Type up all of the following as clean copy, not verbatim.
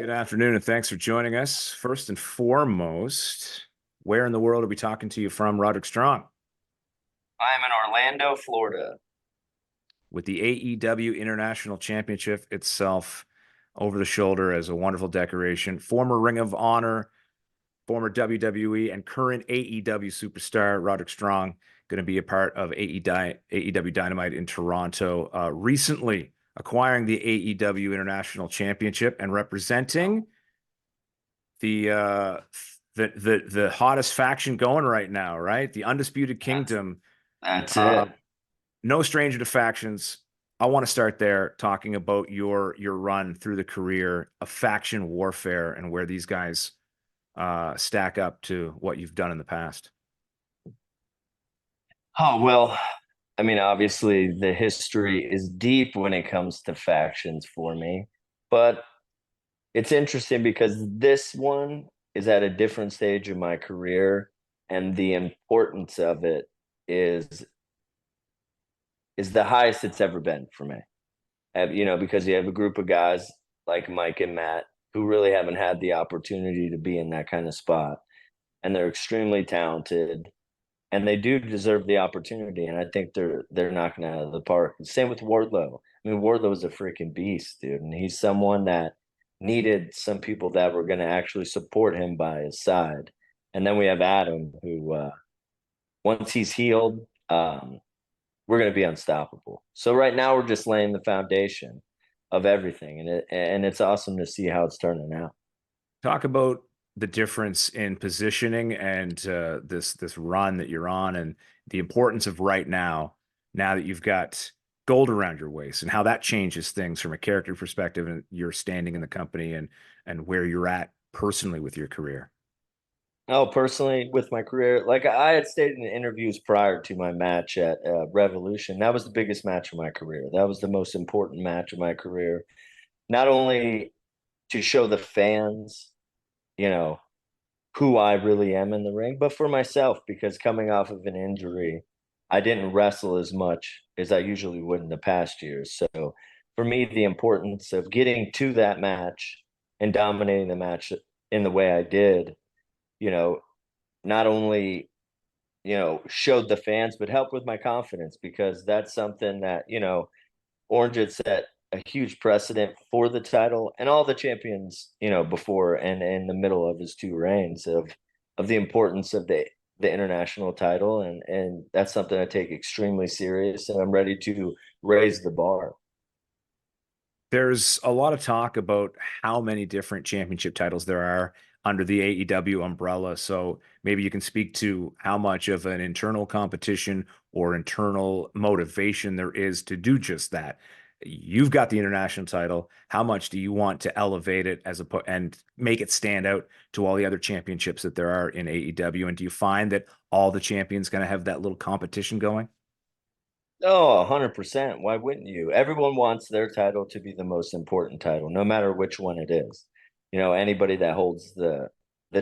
Good afternoon, and thanks for joining us. First and foremost, where in the world are we talking to you from, Roderick Strong? I'm in Orlando, Florida. With the AEW International Championship itself over the shoulder as a wonderful decoration. Former Ring of Honor, former WWE, and current AEW superstar Roderick Strong going to be a part of AEW Dynamite in Toronto. Recently acquiring the AEW International Championship and representing the the hottest faction going right now, right? The Undisputed That's Kingdom. that's Uh, it. no stranger to factions. I want to start there talking about your run through the career of faction warfare and where these guys stack up to what you've done in the past. Oh well, I mean, obviously the history is deep when it comes to factions for me, but it's interesting because this one is at a different stage of my career, and the importance of it is is the highest it's ever been for me. Because you have a group of guys like Mike and Matt who really haven't had the opportunity to be in that kind of spot, and they're extremely talented and they do deserve the opportunity. And I think they're knocking it out of the park. Same with Wardlow. I mean, Wardlow's a freaking beast, dude, and he's someone that needed some people that were going to actually support him by his side. And then we have Adam, who once he's healed, we're going to be unstoppable. So right now we're just laying the foundation of everything, and it's awesome to see how it's turning out. Talk about the difference in positioning and this run that you're on, and the importance of right now, now that you've got gold around your waist, and how that changes things from a character perspective and your standing in the company and where you're at personally with your career. Oh, personally, with my career, like I had stated in interviews prior to my match at Revolution, that was the biggest match of my career. That was the most important match of my career. Not only to show the fans, you know, who I really am in the ring, but for myself, because coming off of an injury, I didn't wrestle as much as I usually would in the past years. So for me, the importance of getting to that match and dominating the match in the way I did, you know, not only showed the fans, but helped with my confidence, because that's something that, Orange had set a huge precedent for the title and all the champions, before and in the middle of his two reigns of the importance of the international title. And that's something I take extremely serious, and I'm ready to raise the bar. There's a lot of talk about how many different championship titles there are under the AEW umbrella. So maybe you can speak to how much of an internal competition or internal motivation there is to do just that. You've got the international title. How much do you want to elevate it and make it stand out to all the other championships that there are in AEW? And do you find that all the champions going to have that little competition going? Oh, 100%. Why wouldn't you? Everyone wants their title to be the most important title, no matter which one it is. Anybody that holds the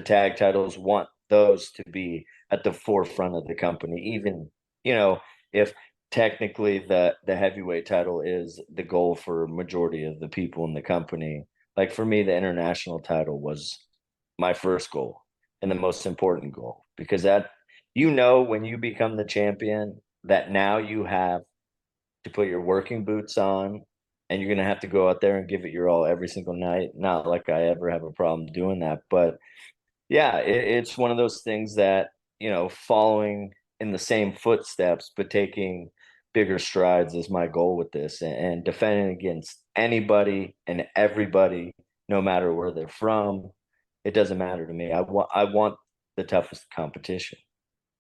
tag titles want those to be at the forefront of the company, even, if technically the heavyweight title is the goal for majority of the people in the company. Like for me, the international title was my first goal and the most important goal, because that, when you become the champion, that now you have to put your working boots on, and you're going to have to go out there and give it your all every single night. Not like I ever have a problem doing that, but yeah, it's one of those things that, following in the same footsteps, but taking bigger strides is my goal with this, and defending against anybody and everybody, no matter where they're from. It doesn't matter to me. I want the toughest competition.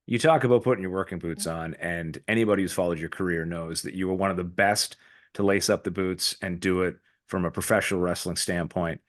You talk about putting your working boots on, and anybody who's followed your career knows that you were one of the best to lace up the boots and do it from a professional wrestling standpoint.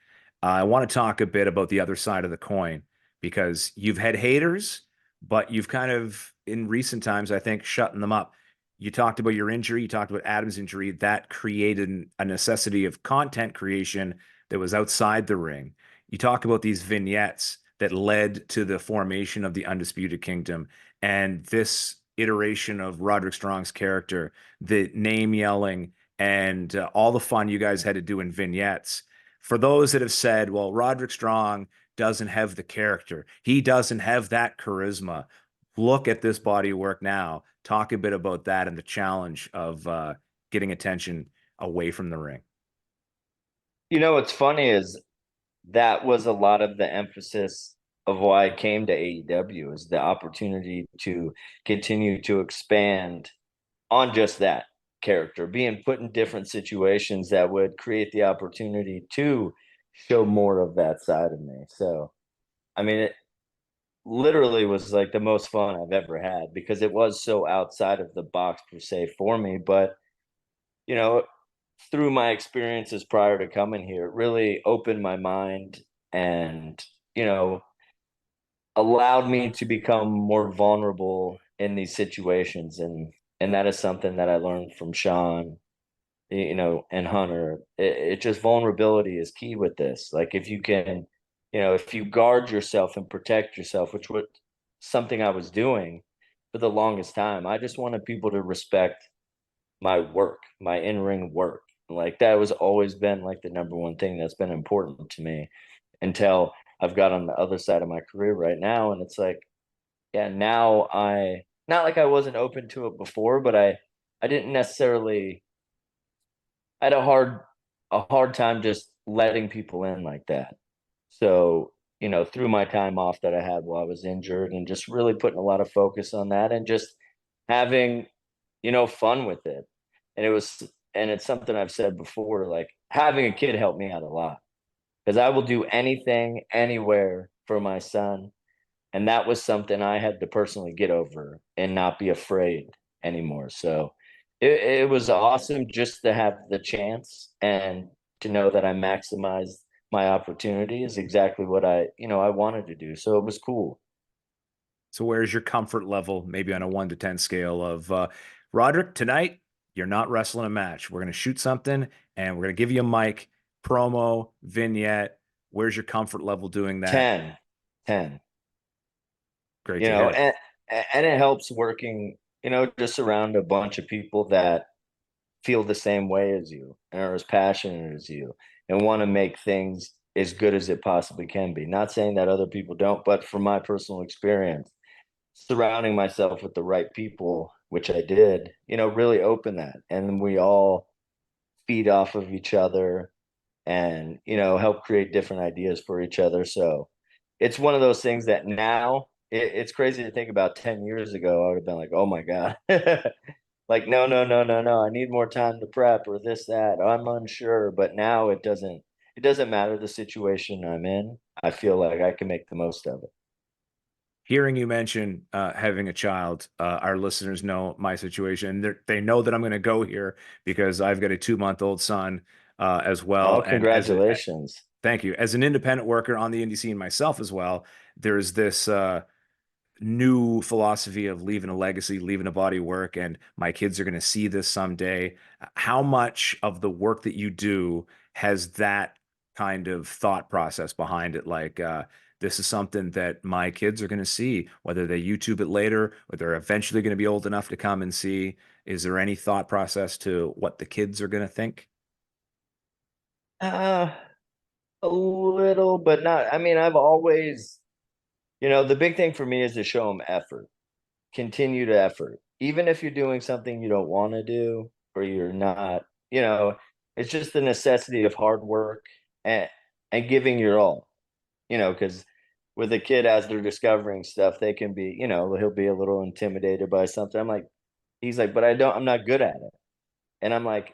I want to talk a bit about the other side of the coin because you've had haters, but you've kind of, in recent times, I think, shutting them up. You talked about your injury, you talked about Adam's injury. That created a necessity of content creation that was outside the ring. You talk about these vignettes that led to the formation of the Undisputed Kingdom and this iteration of Roderick Strong's character, the name yelling and all the fun you guys had to do in vignettes. For those that have said, well, Roderick Strong doesn't have the character, he doesn't have that charisma. Look at this body of work now. Talk a bit about that and the challenge of getting attention away from the ring. What's funny is that was a lot of the emphasis of why I came to AEW, is the opportunity to continue to expand on just that character, being put in different situations that would create the opportunity to show more of that side of me. So, I mean, it literally was like the most fun I've ever had because it was so outside of the box per se for me. But, you know, through my experiences prior to coming here, it really opened my mind and, you know, allowed me to become more vulnerable in these situations. And that is something that I learned from Sean, and Hunter. It just, vulnerability is key with this. Like if you can, if you guard yourself and protect yourself, which was something I was doing for the longest time. I just wanted people to respect my work, my in-ring work. Like that was always been like the number one thing that's been important to me until I've got on the other side of my career right now. And it's like, yeah, now not like I wasn't open to it before, but I didn't necessarily, I had a hard time just letting people in like that. So, through my time off that I had while I was injured and just really putting a lot of focus on that and just having, fun with it. And it's something I've said before, like having a kid helped me out a lot because I will do anything, anywhere for my son. And that was something I had to personally get over and not be afraid anymore. So it was awesome just to have the chance and to know that I maximized my opportunity is exactly what I wanted to do. So it was cool. So where's your comfort level, maybe on a 1 to 10 scale of Roderick, tonight, you're not wrestling a match. We're going to shoot something and we're going to give you a mic, promo, vignette. Where's your comfort level doing that? 10, 10. Great you to know, hear. and and it helps working, just around a bunch of people that feel the same way as you and are as passionate as you and want to make things as good as it possibly can be. Not saying that other people don't, but from my personal experience, surrounding myself with the right people, which I did, really opened that. And we all feed off of each other and, help create different ideas for each other. So it's one of those things that now it's crazy to think about 10 years ago. I would have been like, oh my God. Like, no, no, no, no, no. I need more time to prep or this, that. I'm unsure. But now it doesn't matter the situation I'm in. I feel like I can make the most of it. Hearing you mention having a child, our listeners know my situation. They know that I'm going to go here because I've got a 2-month-old son as well. Oh, And congratulations. thank you. As an independent worker on the indie scene myself as well, there's this new philosophy of leaving a legacy, leaving a body of work, and my kids are going to see this someday. How much of the work that you do has that kind of thought process behind it? Like, this is something that my kids are going to see, whether they YouTube it later or they're eventually going to be old enough to come and see. Is there any thought process to what the kids are going to think? Uh, a little, but not. I mean, I've always, the big thing for me is to show them effort, continued effort. Even if you're doing something you don't want to do or you're not, it's just the necessity of hard work and giving your all. Because with a kid as they're discovering stuff, they can be, he'll be a little intimidated by something. He's like, but I'm not good at it. And I'm like,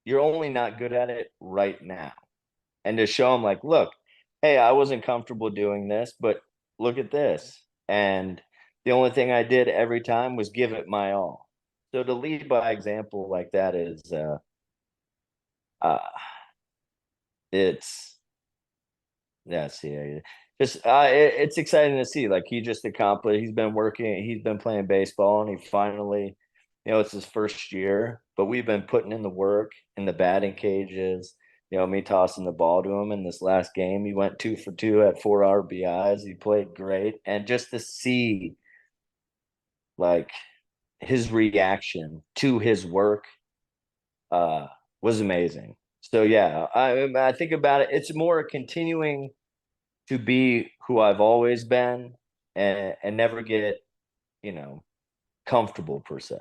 you're only not good at it right now. And to show him, like, look, hey, I wasn't comfortable doing this, but look at this. And the only thing I did every time was give it my all. So to lead by example like that is, uh, it's, yeah, see, just it's exciting to see. Like he just accomplished. He's been working. He's been playing baseball, and he finally, it's his first year. But we've been putting in the work in the batting cages. Me tossing the ball to him in this last game. He went 2 for 2 at 4 RBIs. He played great, and just to see like his reaction to his work uh was amazing. So yeah, I think about it. It's more continuing to be who I've always been, and never get, you know, comfortable per se.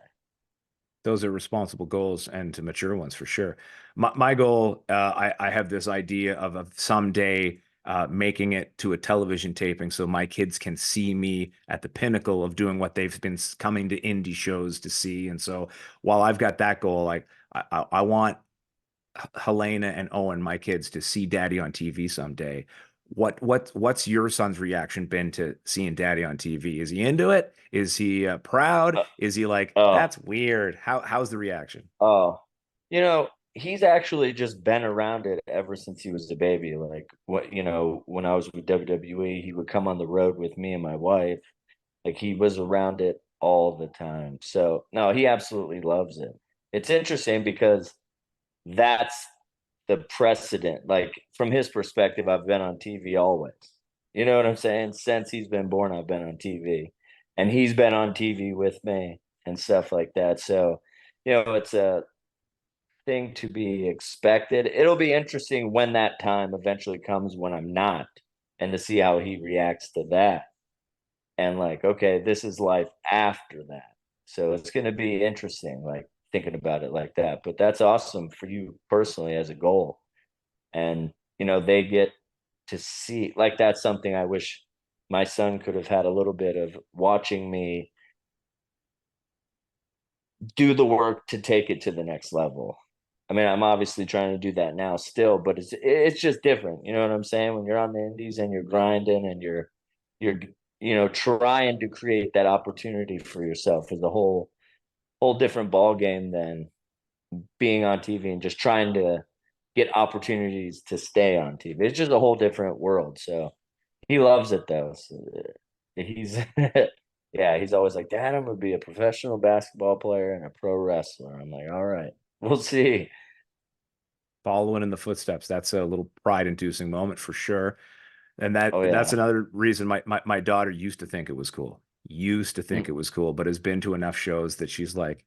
Those are responsible goals and to mature ones for sure. My goal, I have this idea of someday making it to a television taping so my kids can see me at the pinnacle of doing what they've been coming to indie shows to see. And so while I've got that goal, like I want Helena and Owen, my kids, to see Daddy on TV someday. What's your son's reaction been to seeing Daddy on TV? Is he into it? Is he proud? Uh, Is he like, oh, that's weird? How's the reaction? oh, he's actually just been around it ever since he was a baby. Like what, when I was with WWE, he would come on the road with me and my wife. Like he was around it all the time. So no, he absolutely loves it. It's interesting because that's the precedent. Like from his perspective, I've been on TV always. You know what I'm saying? Since he's been born, I've been on TV, and he's been on TV with me and stuff like that. So, it's a thing to be expected. It'll be interesting when that time eventually comes when I'm not, and to see how he reacts to that. And like, okay, this is life after that. So it's going to be interesting, like thinking about it like that. But that's awesome for you personally as a goal. And, they get to see, like, that's something I wish my son could have had a little bit of, watching me do the work to take it to the next level. I mean, I'm obviously trying to do that now still, but it's just different. You know what I'm saying? When you're on the indies and you're grinding and you're trying to create that opportunity for yourself is a whole different ball game than being on TV and just trying to get opportunities to stay on TV. It's just a whole different world. So he loves it though. So he's yeah, he's always like, Dad, I'm gonna be a professional basketball player and a pro wrestler. I'm like, all right, we'll see. Following in the footsteps. That's a little pride-inducing moment for sure. And Oh that's yeah. another reason my daughter used to think it was cool. Used to think it was cool, but has been to enough shows that she's like,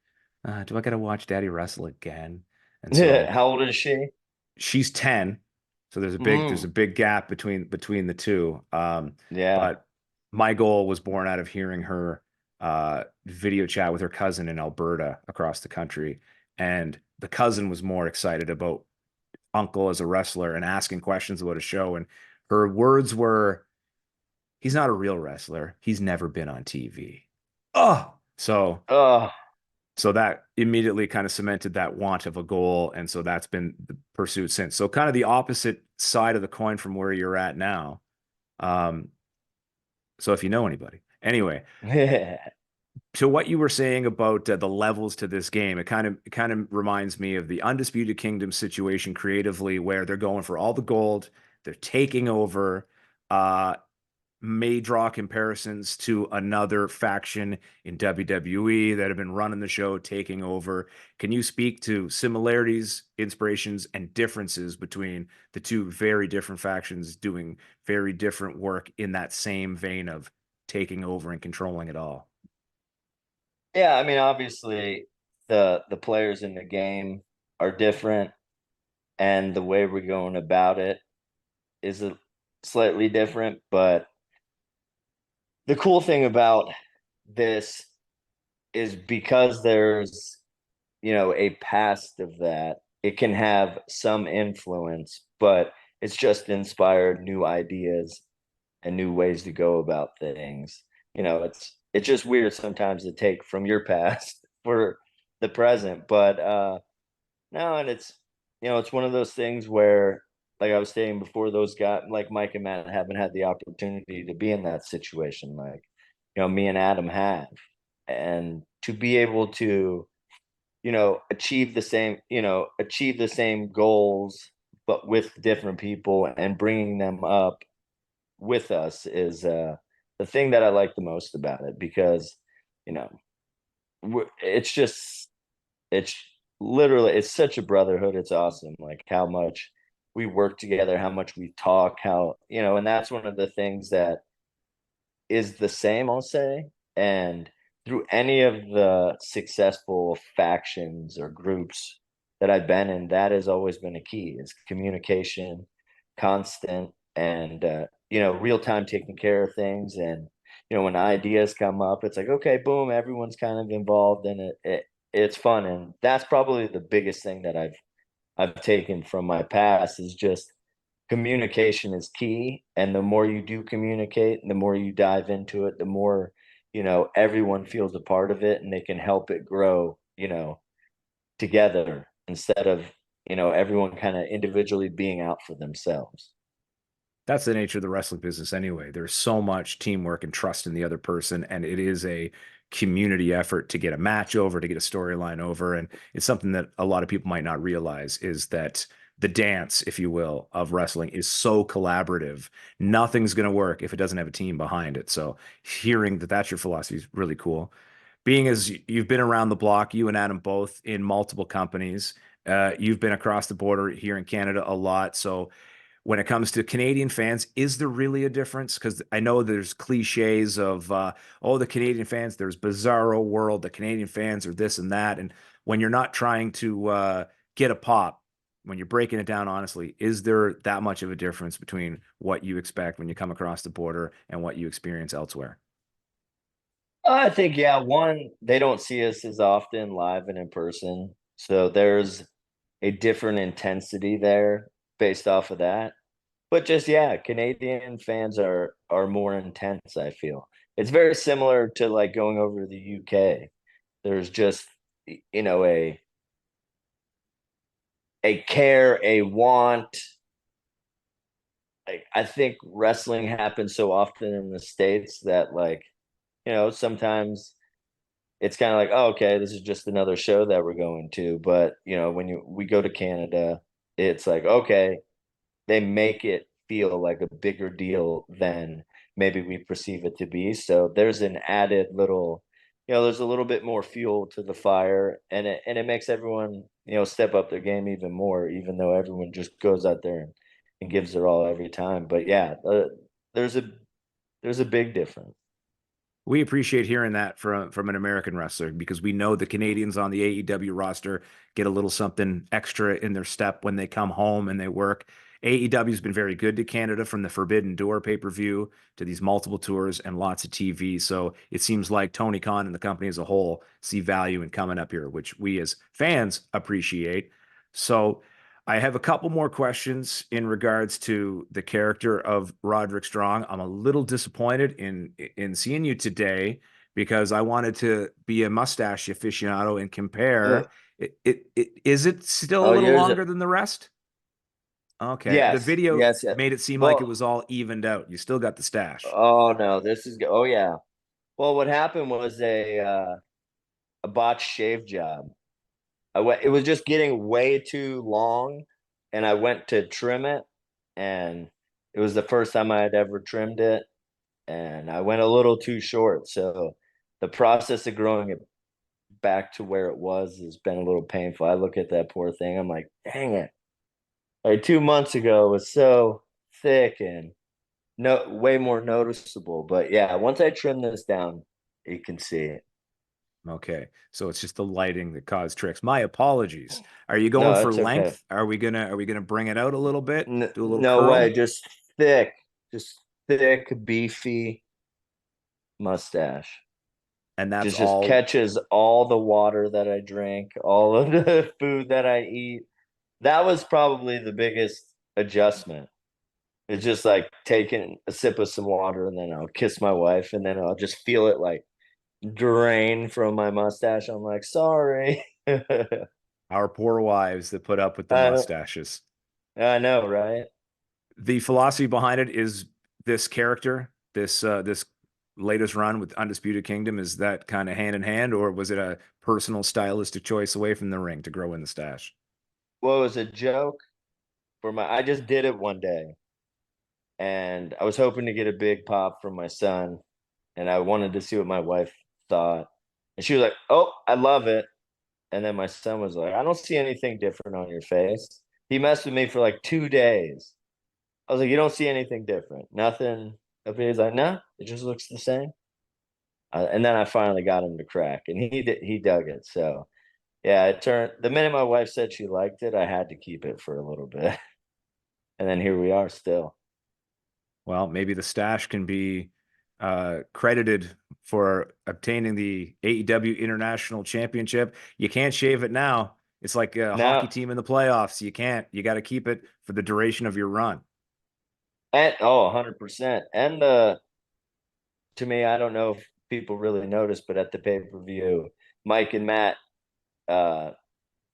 do I gotta watch Daddy wrestle again? And so How old is she? she's 10, so there's a Mm, big gap between the two. yeah. But my goal was born out of hearing her video chat with her cousin in Alberta across the country, and the cousin was more excited about uncle as a wrestler and asking questions about a show, and her words were, "He's not a real wrestler. He's never been on TV." Oh, Oh, so that immediately kind of cemented that want of a goal. And so that's been the pursuit since. So kind of the opposite side of the coin from where you're at now. Um, so if you know anybody. Anyway, yeah. to what you were saying about the levels to this game, it kind of reminds me of the Undisputed Kingdom situation creatively, where they're going for all the gold, they're taking over. Uh, may draw comparisons to another faction in WWE that have been running the show, taking over. Can you speak to similarities, inspirations, and differences between the two very different factions doing very different work in that same vein of taking over and controlling it all? Yeah, I mean, obviously the players in the game are different, and the way we're going about it is slightly different. But the cool thing about this is because there's, a past of that, it can have some influence, but it's just inspired new ideas and new ways to go about things. It's just weird sometimes to take from your past for the present, but no, and it's one of those things where, like I was saying before, those guys like Mike and Matt haven't had the opportunity to be in that situation. Like, me and Adam have, and to be able to, achieve the same goals, but with different people and bringing them up with us is the thing that I like the most about it, because, you know, it's just it's literally, it's such a brotherhood. It's awesome. Like how much we work together, how much we talk, how, and that's one of the things that is the same, I'll say. And through any of the successful factions or groups, that I've been in, that has always been a key, is communication, constant, and real time taking care of things. And when ideas come up, it's like, okay, boom, everyone's kind of involved in it's fun. And that's probably the biggest thing that I've taken from my past, is just communication is key. And the more you do communicate and the more you dive into it, the more, everyone feels a part of it and they can help it grow, together, instead of, everyone kind of individually being out for themselves. That's the nature of the wrestling business anyway. There's so much teamwork and trust in the other person, and it is a community effort to get a match over, to get a storyline over. And it's something that a lot of people might not realize, is that the dance, if you will, of wrestling is so collaborative. Nothing's going to work if it doesn't have a team behind it. So hearing that that's your philosophy is really cool. Being as you've been around the block, you and Adam both in multiple companies, you've been across the border here in Canada a lot. So when it comes to Canadian fans, is there really a difference? Because I know there's cliches of, oh, the Canadian fans, there's bizarro world, the Canadian fans are this and that. And when you're not trying to get a pop, when you're breaking it down honestly, is there that much of a difference between what you expect when you come across the border and what you experience elsewhere? I think, yeah, one, they don't see us as often live and in person. So there's a different intensity there based off of that. But just, yeah, Canadian fans are more intense, I feel. It's very similar to like going over to the UK. There's just, a care, a want. Like, I think wrestling happens so often in the States that, like, sometimes it's kind of like, oh, okay, this is just another show that we're going to. But when we go to Canada, it's like, okay, they make it feel like a bigger deal than maybe we perceive it to be. So there's an added little, there's a little bit more fuel to the fire, and it makes everyone, step up their game even more, even though everyone just goes out there and gives their all every time. But yeah, there's a there's a big difference. We appreciate hearing that from an American wrestler, because we know the Canadians on the AEW roster get a little something extra in their step when they come home and they work. AEW has been very good to Canada, from the Forbidden Door pay-per-view to these multiple tours and lots of TV. So it seems like Tony Khan and the company as a whole see value in coming up here, which we as fans appreciate. So I have a couple more questions in regards to the character of Roderick Strong. I'm a little disappointed in seeing you today, because I wanted to be a mustache aficionado and Uh, compare. Is it still a oh, little yours. longer than the rest? Okay. The Yes, video yes, yes. made it seem like it Well, was all evened out. You still got the stash. oh no, oh yeah. Well, what happened was a botched shave job. It was just getting way too long, and I went to trim it, and it was the first time I had ever trimmed it, and I went a little too short. So the process of growing it back to where it was has been a little painful. I look at that poor thing, I'm like, dang it. Like 2 months ago it was so thick and no way more noticeable. But yeah, once I trim this down, you can see it. Okay. So it's just the lighting that caused tricks. My apologies. Are you going No, for it's okay. length? Are we gonna bring it out a little bit? Do a little No way, curl? thick, just thick, beefy mustache. And that's Just all. catches all the water that I drink, all of the food that I eat. That was probably the biggest adjustment. It's just like taking a sip of some water, and then I'll kiss my wife, and then I'll just feel it like drain from my mustache. I'm like, sorry. Our poor wives that put up with the I, mustaches. I know, right? The philosophy behind it is this character, this latest run with Undisputed Kingdom, is that kind of hand in hand, or was it a personal stylistic choice away from the ring to grow in the stash? Well, it was a joke I just did it one day, and I was hoping to get a big pop from my son, and I wanted to see what my wife thought. And she was like, "Oh, I love it." And then my son was like, "I don't see anything different on your face." He messed with me for like 2 days. I was like, "You don't see anything different? Nothing." He's like, "No, it just looks the same." And then I finally got him to crack, and he dug it. So Yeah, it turned the minute my wife said she liked it, I had to keep it for a little bit. And then here we are still. Well, maybe the stash can be credited for obtaining the AEW International Championship. You can't shave it now. It's like a hockey Now, team in the playoffs. You can't. You got to keep it for the duration of your run. and 100%. And to me, I don't know if people really noticed, but at the pay-per-view, Mike and Matt uh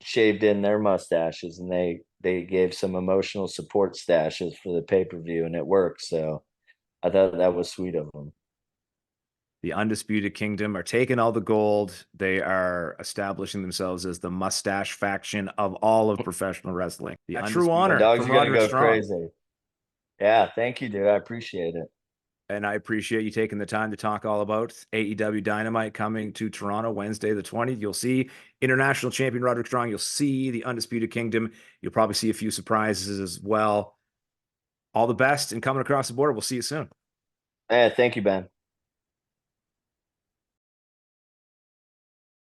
shaved in their mustaches, and they gave some emotional support stashes for the pay-per-view, and it worked. So I thought that was sweet of them. The Undisputed Kingdom are taking all the gold. They are establishing themselves as the mustache faction of all of professional wrestling. A true My honor dog's from gonna Roderick go Strong. crazy. Yeah, thank you, dude. I appreciate it. And I appreciate you taking the time to talk all about AEW Dynamite coming to Toronto Wednesday the 20th. You'll see International Champion Roderick Strong. You'll see the Undisputed Kingdom. You'll probably see a few surprises as well. All the best and coming across the border. We'll see you soon. Thank you, Ben.